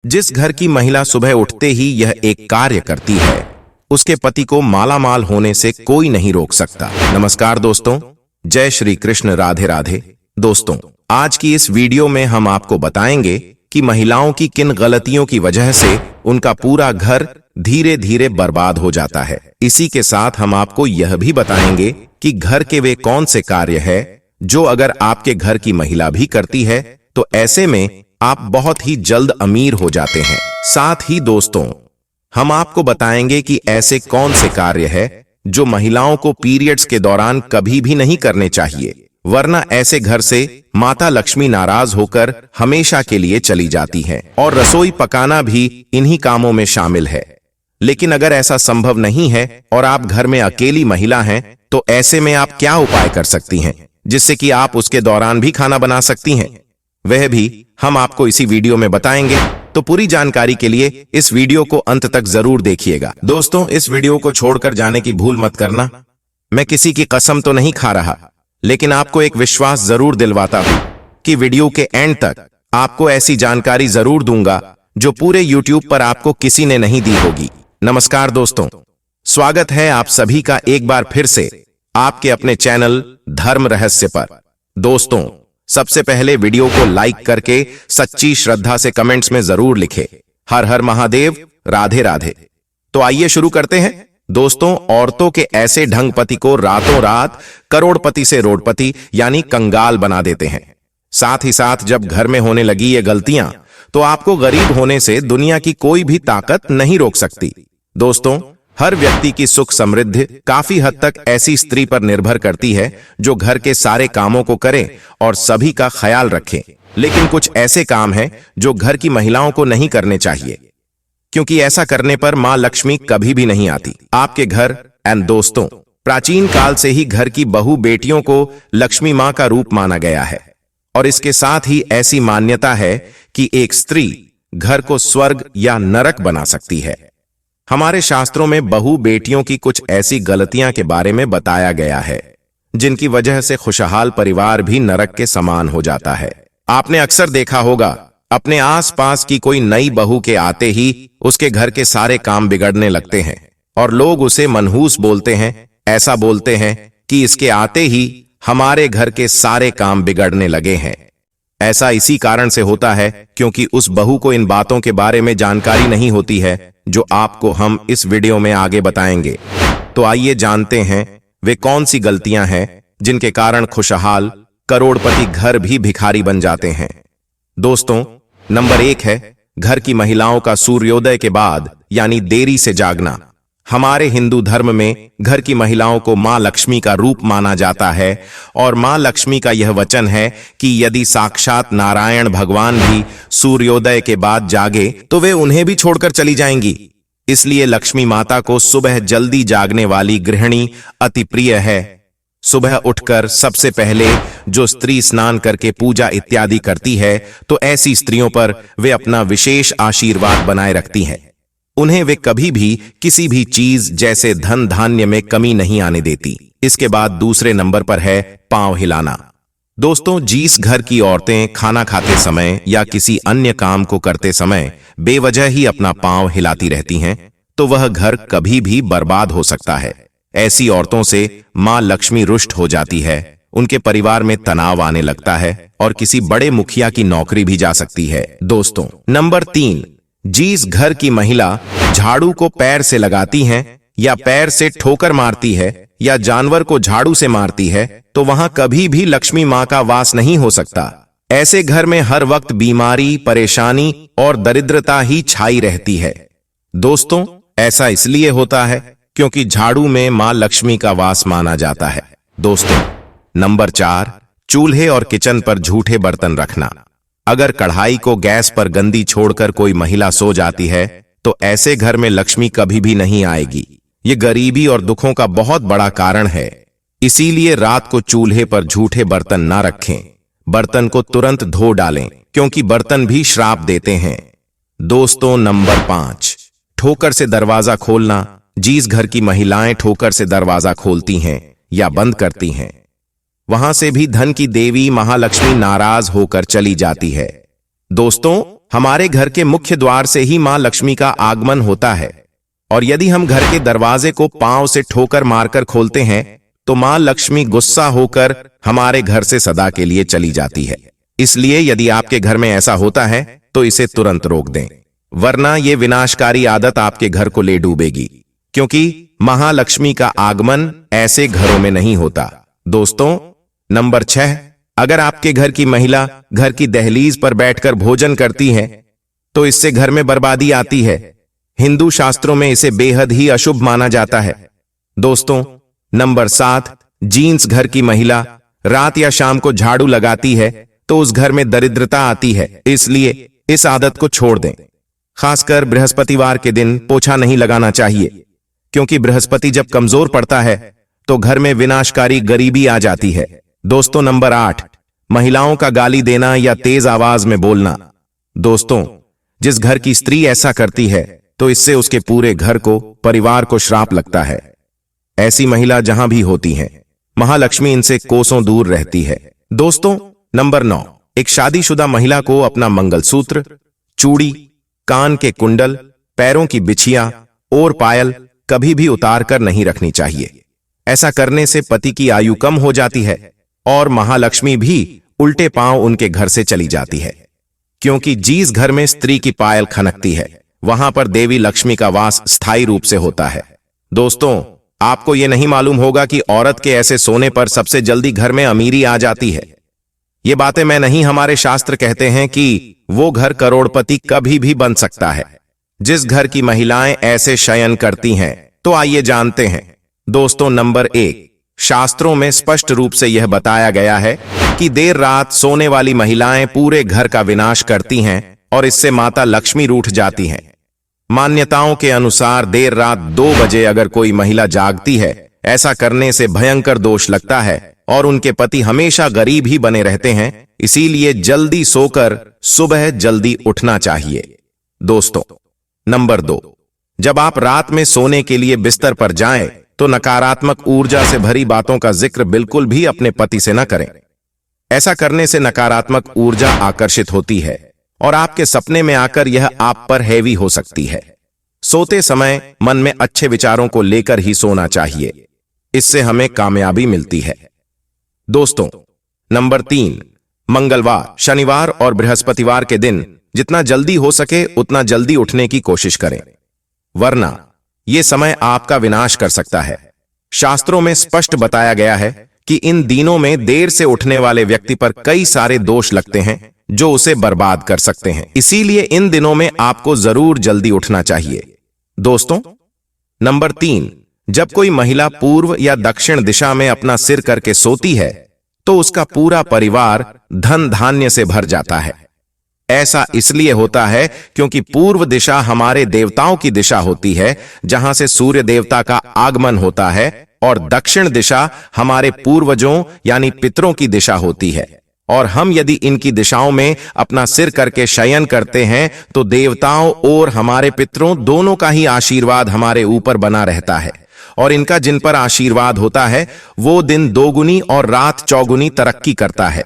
जिस घर की महिला सुबह उठते ही यह एक कार्य करती है, उसके पति को मालामाल होने से कोई नहीं रोक सकता। नमस्कार दोस्तों, जय श्री कृष्ण, राधे राधे। दोस्तों, आज की इस वीडियो में हम आपको बताएंगे कि महिलाओं की किन गलतियों की वजह से उनका पूरा घर धीरे धीरे बर्बाद हो जाता है। इसी के साथ हम आपको यह भी बताएंगे कि घर के वे कौन से कार्य है जो अगर आपके घर की महिला भी करती है तो ऐसे में आप बहुत ही जल्द अमीर हो जाते हैं। साथ ही दोस्तों, हम आपको बताएंगे कि ऐसे कौन से कार्य है जो महिलाओं को पीरियड्स के दौरान कभी भी नहीं करने चाहिए, वरना ऐसे घर से माता लक्ष्मी नाराज होकर हमेशा के लिए चली जाती हैं। और रसोई पकाना भी इन्हीं कामों में शामिल है। लेकिन अगर ऐसा संभव नहीं है और आप घर में अकेली महिला हैं, तो ऐसे में आप क्या उपाय कर सकती हैं जिससे कि आप उसके दौरान भी खाना बना सकती हैं, वह भी हम आपको इसी वीडियो में बताएंगे। तो पूरी जानकारी के लिए इस वीडियो को अंत तक जरूर देखिएगा। दोस्तों, इस वीडियो को छोड़कर जाने की भूल मत करना। मैं किसी की कसम तो नहीं खा रहा, लेकिन आपको एक विश्वास जरूर दिलवाता हूं कि वीडियो के एंड तक आपको ऐसी जानकारी जरूर दूंगा जो पूरे YouTube पर आपको किसी ने नहीं दी होगी। नमस्कार दोस्तों, स्वागत है आप सभी का एक बार फिर से आपके अपने चैनल धर्म रहस्य पर। दोस्तों, सबसे पहले वीडियो को लाइक करके सच्ची श्रद्धा से कमेंट्स में जरूर लिखें, हर हर महादेव, राधे राधे। तो आइए शुरू करते हैं। दोस्तों, औरतों के ऐसे ढंग पति को रातों रात करोड़पति से रोडपति यानी कंगाल बना देते हैं। साथ ही साथ जब घर में होने लगी ये गलतियां, तो आपको गरीब होने से दुनिया की कोई भी ताकत नहीं रोक सकती। दोस्तों, हर व्यक्ति की सुख समृद्धि काफी हद तक ऐसी स्त्री पर निर्भर करती है जो घर के सारे कामों को करे और सभी का ख्याल रखे। लेकिन कुछ ऐसे काम हैं जो घर की महिलाओं को नहीं करने चाहिए, क्योंकि ऐसा करने पर मां लक्ष्मी कभी भी नहीं आती आपके घर। एंड दोस्तों, प्राचीन काल से ही घर की बहू बेटियों को लक्ष्मी मां का रूप माना गया है, और इसके साथ ही ऐसी मान्यता है कि एक स्त्री घर को स्वर्ग या नरक बना सकती है। हमारे शास्त्रों में बहू बेटियों की कुछ ऐसी गलतियां के बारे में बताया गया है जिनकी वजह से खुशहाल परिवार भी नरक के समान हो जाता है। आपने अक्सर देखा होगा, अपने आसपास की कोई नई बहू के आते ही उसके घर के सारे काम बिगड़ने लगते हैं और लोग उसे मनहूस बोलते हैं। ऐसा बोलते हैं कि इसके आते ही हमारे घर के सारे काम बिगड़ने लगे हैं। ऐसा इसी कारण से होता है क्योंकि उस बहू को इन बातों के बारे में जानकारी नहीं होती है जो आपको हम इस वीडियो में आगे बताएंगे। तो आइए जानते हैं वे कौन सी गलतियां हैं जिनके कारण खुशहाल करोड़पति घर भी भिखारी बन जाते हैं। दोस्तों, नंबर 1 है घर की महिलाओं का सूर्योदय के बाद यानी देरी से जागना। हमारे हिंदू धर्म में घर की महिलाओं को मां लक्ष्मी का रूप माना जाता है और मां लक्ष्मी का यह वचन है कि यदि साक्षात नारायण भगवान भी सूर्योदय के बाद जागे तो वे उन्हें भी छोड़कर चली जाएंगी। इसलिए लक्ष्मी माता को सुबह जल्दी जागने वाली गृहिणी अति प्रिय है। सुबह उठकर सबसे पहले जो स्त्री स्नान करके पूजा इत्यादि करती है, तो ऐसी स्त्रियों पर वे अपना विशेष आशीर्वाद बनाए रखती हैं। उन्हें वे कभी भी किसी भी चीज जैसे धन धान्य में कमी नहीं आने देती। इसके बाद दूसरे नंबर पर है पांव हिलाना। दोस्तों, जिस घर की औरतें खाना खाते समय या किसी अन्य काम को करते समय बेवजह ही अपना पांव हिलाती रहती हैं, तो वह घर कभी भी बर्बाद हो सकता है। ऐसी औरतों से मां लक्ष्मी रुष्ट हो जाती है, उनके परिवार में तनाव आने लगता है और किसी बड़े मुखिया की नौकरी भी जा सकती है। दोस्तों, नंबर 3, जिस घर की महिला झाड़ू को पैर से लगाती हैं या पैर से ठोकर मारती है या जानवर को झाड़ू से मारती है, तो वहां कभी भी लक्ष्मी मां का वास नहीं हो सकता। ऐसे घर में हर वक्त बीमारी, परेशानी और दरिद्रता ही छाई रहती है। दोस्तों, ऐसा इसलिए होता है क्योंकि झाड़ू में मां लक्ष्मी का वास माना जाता है। दोस्तों, नंबर 4, चूल्हे और किचन पर झूठे बर्तन रखना। अगर कढ़ाई को गैस पर गंदी छोड़कर कोई महिला सो जाती है, तो ऐसे घर में लक्ष्मी कभी भी नहीं आएगी। ये गरीबी और दुखों का बहुत बड़ा कारण है। इसीलिए रात को चूल्हे पर झूठे बर्तन ना रखें। बर्तन को तुरंत धो डालें, क्योंकि बर्तन भी श्राप देते हैं। दोस्तों, नंबर 5, ठोकर से दरवाजा खोलना। जिस घर की महिलाएं ठोकर से दरवाजा खोलती हैं या बंद करती हैं, वहां से भी धन की देवी महालक्ष्मी नाराज होकर चली जाती है। दोस्तों, हमारे घर के मुख्य द्वार से ही मां लक्ष्मी का आगमन होता है और यदि हम घर के दरवाजे को पांव से ठोकर मारकर खोलते हैं तो मां लक्ष्मी गुस्सा होकर हमारे घर से सदा के लिए चली जाती है। इसलिए यदि आपके घर में ऐसा होता है तो इसे तुरंत रोक दें, वरना ये विनाशकारी आदत आपके घर को ले डूबेगी, क्योंकि महालक्ष्मी का आगमन ऐसे घरों में नहीं होता। दोस्तों, नंबर 6, अगर आपके घर की महिला घर की दहलीज पर बैठकर भोजन करती है तो इससे घर में बर्बादी आती है। हिंदू शास्त्रों में इसे बेहद ही अशुभ माना जाता है। दोस्तों, नंबर 7, जीन्स घर की महिला रात या शाम को झाड़ू लगाती है तो उस घर में दरिद्रता आती है, इसलिए इस आदत को छोड़ दें। खासकर बृहस्पतिवार के दिन पोछा नहीं लगाना चाहिए, क्योंकि बृहस्पति जब कमजोर पड़ता है तो घर में विनाशकारी गरीबी आ जाती है। दोस्तों, नंबर 8, महिलाओं का गाली देना या तेज आवाज में बोलना। दोस्तों, जिस घर की स्त्री ऐसा करती है तो इससे उसके पूरे घर को, परिवार को श्राप लगता है। ऐसी महिला जहां भी होती हैं, महालक्ष्मी इनसे कोसों दूर रहती है। दोस्तों, नंबर 9, एक शादीशुदा महिला को अपना मंगलसूत्र, चूड़ी, कान के कुंडल, पैरों की बिछिया और पायल कभी भी उतार कर नहीं रखनी चाहिए। ऐसा करने से पति की आयु कम हो जाती है और महालक्ष्मी भी उल्टे पांव उनके घर से चली जाती है, क्योंकि जिस घर में स्त्री की पायल खनकती है वहां पर देवी लक्ष्मी का वास स्थायी रूप से होता है। दोस्तों, आपको यह नहीं मालूम होगा कि औरत के ऐसे सोने पर सबसे जल्दी घर में अमीरी आ जाती है। ये बातें मैं नहीं, हमारे शास्त्र कहते हैं कि वो घर करोड़पति कभी भी बन सकता है जिस घर की महिलाएं ऐसे शयन करती हैं। तो आइए जानते हैं। दोस्तों, नंबर 1, शास्त्रों में स्पष्ट रूप से यह बताया गया है कि देर रात सोने वाली महिलाएं पूरे घर का विनाश करती हैं और इससे माता लक्ष्मी रूठ जाती हैं। मान्यताओं के अनुसार देर रात 2 बजे अगर कोई महिला जागती है, ऐसा करने से भयंकर दोष लगता है और उनके पति हमेशा गरीब ही बने रहते हैं। इसीलिए जल्दी सोकर सुबह जल्दी उठना चाहिए। दोस्तों, नंबर 2, जब आप रात में सोने के लिए बिस्तर पर जाएं तो नकारात्मक ऊर्जा से भरी बातों का जिक्र बिल्कुल भी अपने पति से न करें। ऐसा करने से नकारात्मक ऊर्जा आकर्षित होती है और आपके सपने में आकर यह आप पर हैवी हो सकती है। सोते समय मन में अच्छे विचारों को लेकर ही सोना चाहिए, इससे हमें कामयाबी मिलती है। दोस्तों, नंबर 3, मंगलवार, शनिवार और बृहस्पतिवार के दिन जितना जल्दी हो सके उतना जल्दी उठने की कोशिश करें, वरना यह समय आपका विनाश कर सकता है। शास्त्रों में स्पष्ट बताया गया है कि इन दिनों में देर से उठने वाले व्यक्ति पर कई सारे दोष लगते हैं जो उसे बर्बाद कर सकते हैं। इसीलिए इन दिनों में आपको जरूर जल्दी उठना चाहिए। दोस्तों, नंबर 3, जब कोई महिला पूर्व या दक्षिण दिशा में अपना सिर करके सोती है तो उसका पूरा परिवार धन धान्य से भर जाता है। ऐसा इसलिए होता है क्योंकि पूर्व दिशा हमारे देवताओं की दिशा होती है, जहां से सूर्य देवता का आगमन होता है, और दक्षिण दिशा हमारे पूर्वजों यानी पितरों की दिशा होती है। और हम यदि इनकी दिशाओं में अपना सिर करके शयन करते हैं तो देवताओं और हमारे पितरों दोनों का ही आशीर्वाद हमारे ऊपर बना रहता है, और इनका जिन पर आशीर्वाद होता है वो दिन दोगुनी और रात चौगुनी तरक्की करता है।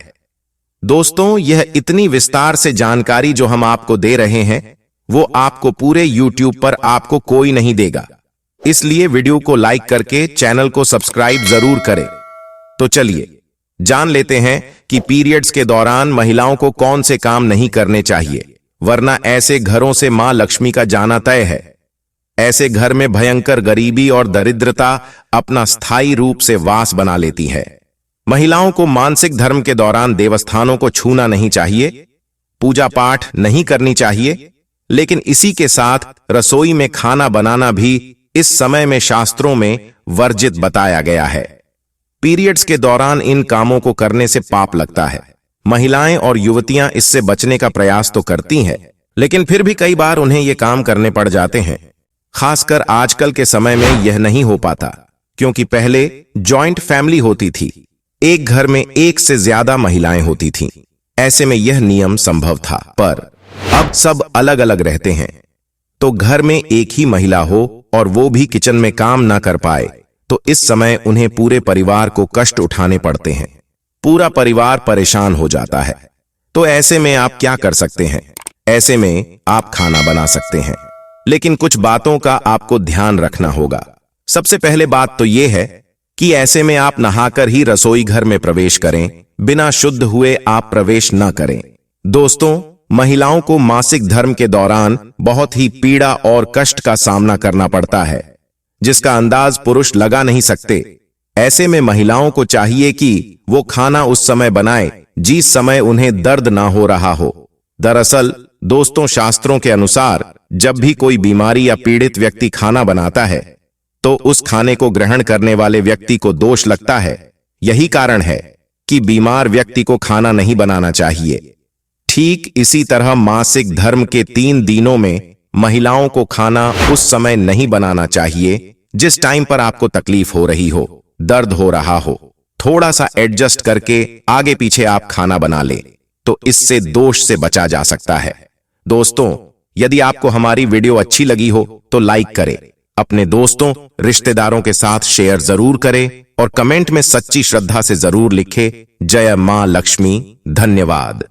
दोस्तों, यह इतनी विस्तार से जानकारी जो हम आपको दे रहे हैं वो आपको पूरे YouTube पर आपको कोई नहीं देगा। इसलिए वीडियो को लाइक करके चैनल को सब्सक्राइब जरूर करें। तो चलिए जान लेते हैं कि पीरियड्स के दौरान महिलाओं को कौन से काम नहीं करने चाहिए, वरना ऐसे घरों से मां लक्ष्मी का जाना तय है। ऐसे घर में भयंकर गरीबी और दरिद्रता अपना स्थायी रूप से वास बना लेती है। महिलाओं को मानसिक धर्म के दौरान देवस्थानों को छूना नहीं चाहिए, पूजा पाठ नहीं करनी चाहिए, लेकिन इसी के साथ रसोई में खाना बनाना भी इस समय में शास्त्रों में वर्जित बताया गया है। पीरियड्स के दौरान इन कामों को करने से पाप लगता है। महिलाएं और युवतियां इससे बचने का प्रयास तो करती हैं, लेकिन फिर भी कई बार उन्हें ये काम करने पड़ जाते हैं। खासकर आजकल के समय में यह नहीं हो पाता, क्योंकि पहले जॉइंट फैमिली होती थी, एक घर में एक से ज्यादा महिलाएं होती थीं। ऐसे में यह नियम संभव था, पर अब सब अलग अलग रहते हैं। तो घर में एक ही महिला हो और वो भी किचन में काम ना कर पाए तो इस समय उन्हें पूरे परिवार को कष्ट उठाने पड़ते हैं, पूरा परिवार परेशान हो जाता है। तो ऐसे में आप क्या कर सकते हैं? ऐसे में आप खाना बना सकते हैं, लेकिन कुछ बातों का आपको ध्यान रखना होगा। सबसे पहले बात तो यह है कि ऐसे में आप नहाकर ही रसोई घर में प्रवेश करें, बिना शुद्ध हुए आप प्रवेश न करें। दोस्तों, महिलाओं को मासिक धर्म के दौरान बहुत ही पीड़ा और कष्ट का सामना करना पड़ता है, जिसका अंदाज पुरुष लगा नहीं सकते। ऐसे में महिलाओं को चाहिए कि वो खाना उस समय बनाए जिस समय उन्हें दर्द ना हो रहा हो। दरअसल दोस्तों, शास्त्रों के अनुसार जब भी कोई बीमारी या पीड़ित व्यक्ति खाना बनाता है तो उस खाने को ग्रहण करने वाले व्यक्ति को दोष लगता है। यही कारण है कि बीमार व्यक्ति को खाना नहीं बनाना चाहिए। ठीक इसी तरह मासिक धर्म के 3 दिनों में महिलाओं को खाना उस समय नहीं बनाना चाहिए जिस टाइम पर आपको तकलीफ हो रही हो, दर्द हो रहा हो। थोड़ा सा एडजस्ट करके आगे पीछे आप खाना बना लें तो इससे दोष से बचा जा सकता है। दोस्तों, यदि आपको हमारी वीडियो अच्छी लगी हो तो लाइक करें, अपने दोस्तों रिश्तेदारों के साथ शेयर जरूर करें और कमेंट में सच्ची श्रद्धा से जरूर लिखें, जय मां लक्ष्मी। धन्यवाद।